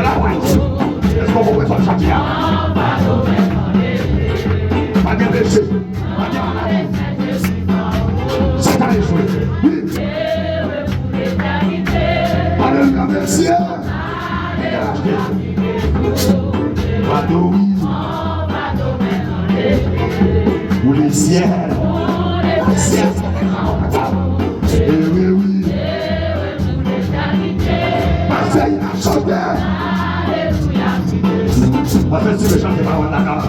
la moitié. Est-ce qu'on peut faire ça? Pas de péché. Pas de maladie. C'est à l'échoué. Oui. Alléluia, merci. Pardon. Pour les ciels. Les ciels sont oui, oui. Marseille a chanté. On va faire sur le chant de parole là-bas.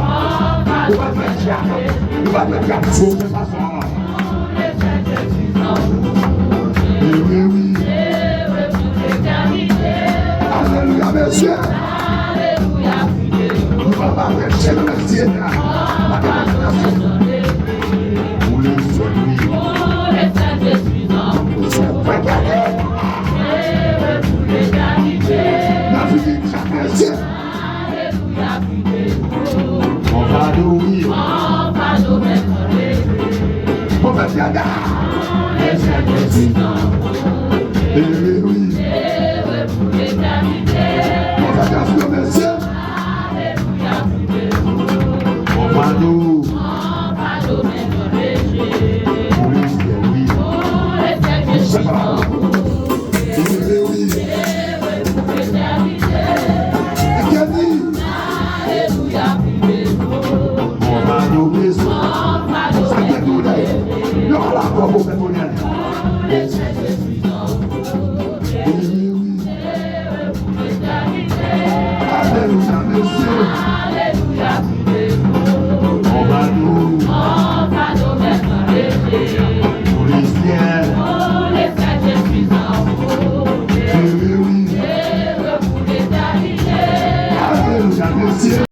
On va faire théâtre. On va faire théâtre. On va faire façon. Oui, oui, oui. Alléluia, monsieur. On va pas faire le ciel. Pour les ciels, oui. On va louer. On va dire oui. On va dire monsieur. On va louer. Alléluia, monsieur.